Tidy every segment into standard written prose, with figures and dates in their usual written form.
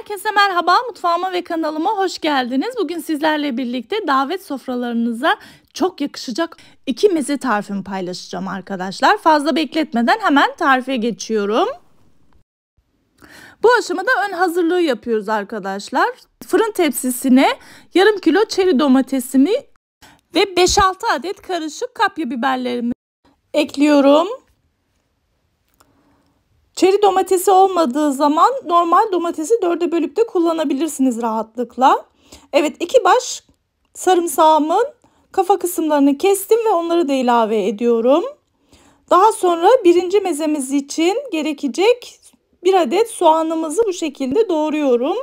Herkese merhaba, mutfağıma ve kanalıma hoş geldiniz. Bugün sizlerle birlikte davet sofralarınıza çok yakışacak 2 meze tarifimi paylaşacağım arkadaşlar. Fazla bekletmeden hemen tarife geçiyorum. Bu aşamada ön hazırlığı yapıyoruz arkadaşlar. Fırın tepsisine yarım kilo çeri domatesimi ve 5-6 adet karışık kapya biberlerimi ekliyorum. Çeri domatesi olmadığı zaman normal domatesi 4'e bölüp de kullanabilirsiniz rahatlıkla. Evet, 2 baş sarımsağımın kafa kısımlarını kestim ve onları da ilave ediyorum. Daha sonra birinci mezemiz için gerekecek 1 adet soğanımızı bu şekilde doğruyorum.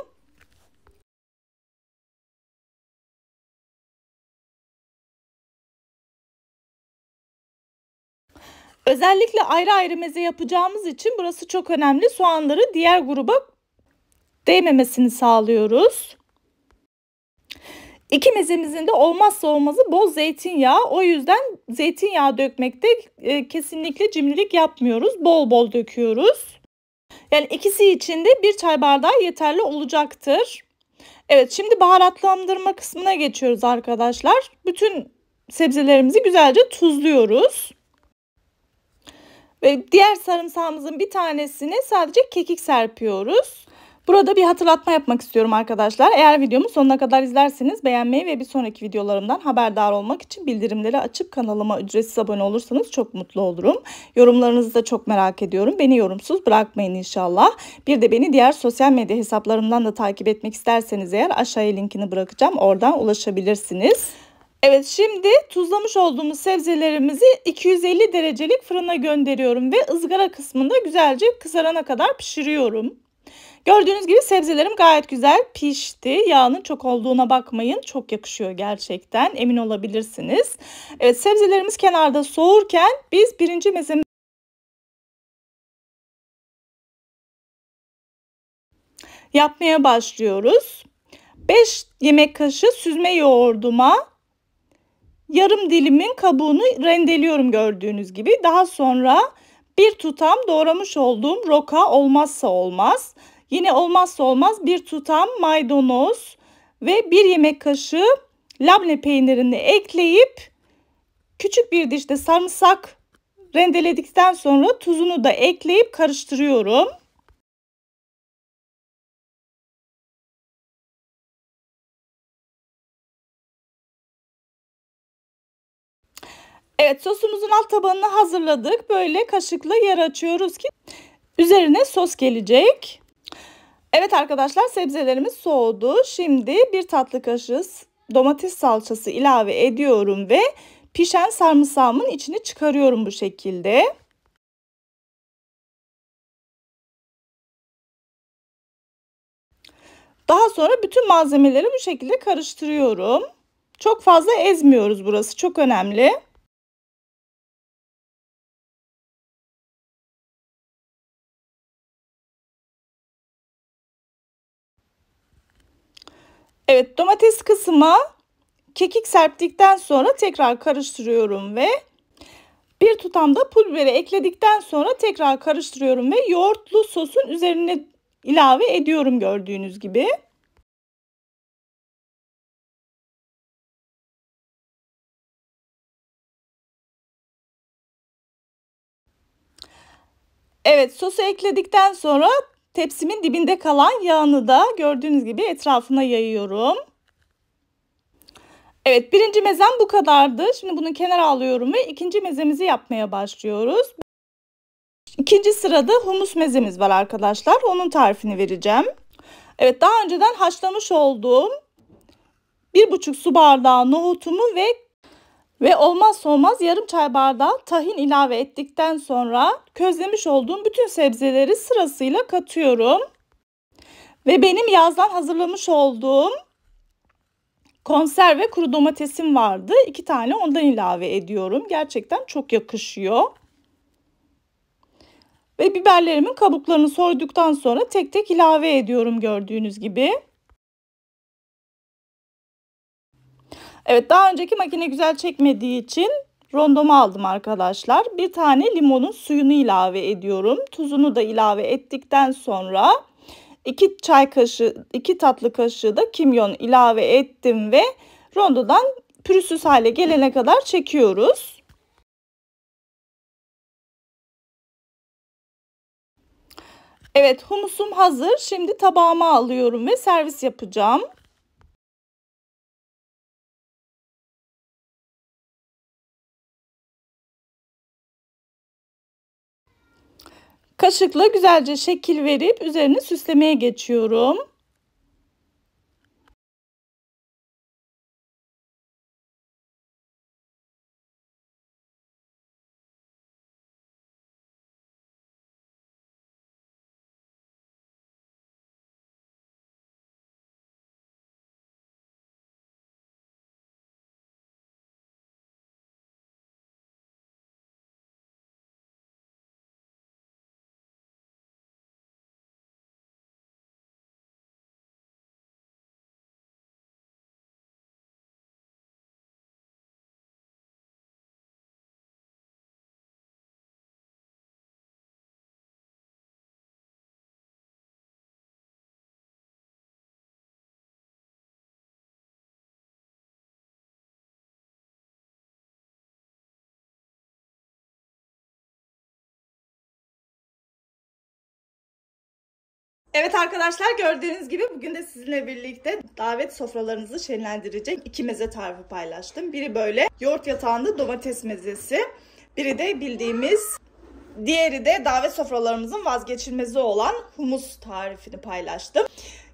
Özellikle ayrı ayrı meze yapacağımız için burası çok önemli. Soğanları diğer gruba değmemesini sağlıyoruz. 2 mezemizin de olmazsa olmazı bol zeytinyağı. O yüzden zeytinyağı dökmekte kesinlikle cimrilik yapmıyoruz. Bol bol döküyoruz. Yani ikisi için de 1 çay bardağı yeterli olacaktır. Evet, şimdi baharatlandırma kısmına geçiyoruz arkadaşlar. Bütün sebzelerimizi güzelce tuzluyoruz. Ve diğer sarımsağımızın bir tanesine sadece kekik serpiyoruz. Burada bir hatırlatma yapmak istiyorum arkadaşlar. Eğer videomu sonuna kadar izlerseniz beğenmeyi ve bir sonraki videolarımdan haberdar olmak için bildirimleri açıp kanalıma ücretsiz abone olursanız çok mutlu olurum. Yorumlarınızı da çok merak ediyorum. Beni yorumsuz bırakmayın inşallah. Bir de beni diğer sosyal medya hesaplarımdan da takip etmek isterseniz eğer aşağıya linkini bırakacağım. Oradan ulaşabilirsiniz. Evet, şimdi tuzlamış olduğumuz sebzelerimizi 250 derecelik fırına gönderiyorum ve ızgara kısmında güzelce kızarana kadar pişiriyorum. Gördüğünüz gibi sebzelerim gayet güzel pişti. Yağının çok olduğuna bakmayın. Çok yakışıyor gerçekten. Emin olabilirsiniz. Evet, sebzelerimiz kenarda soğurken biz birinci mezemizi yapmaya başlıyoruz. 5 yemek kaşığı süzme yoğurduma yarım dilimin kabuğunu rendeliyorum gördüğünüz gibi. Daha sonra bir tutam doğramış olduğum roka olmazsa olmaz. Yine olmazsa olmaz bir tutam maydanoz ve 1 yemek kaşığı labne peynirini ekleyip küçük bir dişte sarımsak rendeledikten sonra tuzunu da ekleyip karıştırıyorum. Evet, sosumuzun alt tabanını hazırladık. Böyle kaşıkla yer açıyoruz ki üzerine sos gelecek. Evet arkadaşlar, sebzelerimiz soğudu. Şimdi 1 tatlı kaşığı domates salçası ilave ediyorum ve pişen sarımsağımın içini çıkarıyorum bu şekilde. Daha sonra bütün malzemeleri bu şekilde karıştırıyorum. Çok fazla ezmiyoruz, burası çok önemli. Evet, domates kısmına kekik serptikten sonra tekrar karıştırıyorum ve bir tutam da pul biberi ekledikten sonra tekrar karıştırıyorum ve yoğurtlu sosun üzerine ilave ediyorum gördüğünüz gibi. Evet, sosu ekledikten sonra tepsimin dibinde kalan yağını da gördüğünüz gibi etrafına yayıyorum. Evet, birinci mezem bu kadardı. Şimdi bunu kenara alıyorum ve ikinci mezemizi yapmaya başlıyoruz. İkinci sırada humus mezemiz var arkadaşlar. Onun tarifini vereceğim. Evet, daha önceden haşlamış olduğum 1,5 su bardağı nohutumu ve olmazsa olmaz yarım çay bardağı tahin ilave ettikten sonra közlemiş olduğum bütün sebzeleri sırasıyla katıyorum. Ve benim yazdan hazırlamış olduğum konserve kuru domatesim vardı. 2 tane ondan ilave ediyorum. Gerçekten çok yakışıyor. Ve biberlerimin kabuklarını soyduktan sonra tek tek ilave ediyorum gördüğünüz gibi. Evet, daha önceki makine güzel çekmediği için rondomu aldım arkadaşlar. 1 tane limonun suyunu ilave ediyorum. Tuzunu da ilave ettikten sonra 2 çay kaşığı, 2 tatlı kaşığı da kimyon ilave ettim ve rondodan pürüzsüz hale gelene kadar çekiyoruz. Evet, humusum hazır. Şimdi tabağıma alıyorum ve servis yapacağım. Kaşıkla güzelce şekil verip üzerini süslemeye geçiyorum. Evet arkadaşlar, gördüğünüz gibi bugün de sizinle birlikte davet sofralarınızı şenlendirecek 2 meze tarifi paylaştım. Biri böyle yoğurt yatağında domates mezesi, biri de bildiğimiz, diğeri de davet sofralarımızın vazgeçilmezi olan humus tarifini paylaştım.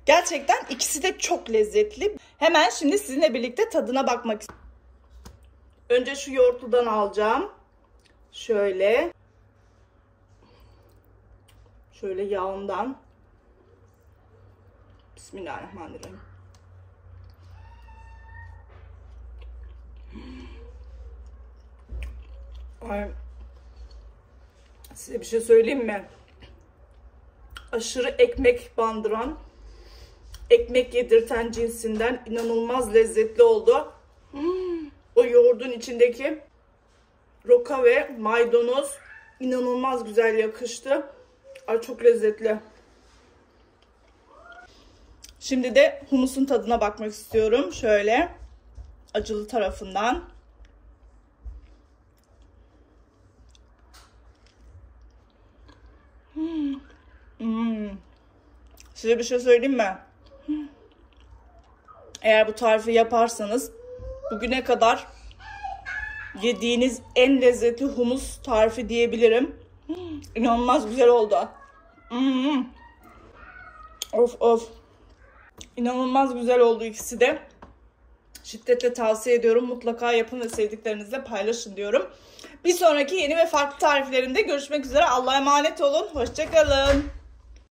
Gerçekten ikisi de çok lezzetli. Hemen şimdi sizinle birlikte tadına bakmak istiyorum. Önce şu yoğurtludan alacağım. Şöyle yağından. Bismillahirrahmanirrahim. Ay, size bir şey söyleyeyim mi? Aşırı ekmek bandıran, ekmek yedirten cinsinden inanılmaz lezzetli oldu. O yoğurdun içindeki roka ve maydanoz inanılmaz güzel yakıştı. Ay, çok lezzetli. Şimdi de humusun tadına bakmak istiyorum. Şöyle acılı tarafından. Size bir şey söyleyeyim mi? Eğer bu tarifi yaparsanız bugüne kadar yediğiniz en lezzetli humus tarifi diyebilirim. İnanılmaz güzel oldu. Of. İnanılmaz güzel oldu ikisi de. Şiddetle tavsiye ediyorum. Mutlaka yapın ve sevdiklerinizle paylaşın diyorum. Bir sonraki yeni ve farklı tariflerimde görüşmek üzere. Allah'a emanet olun. Hoşça kalın.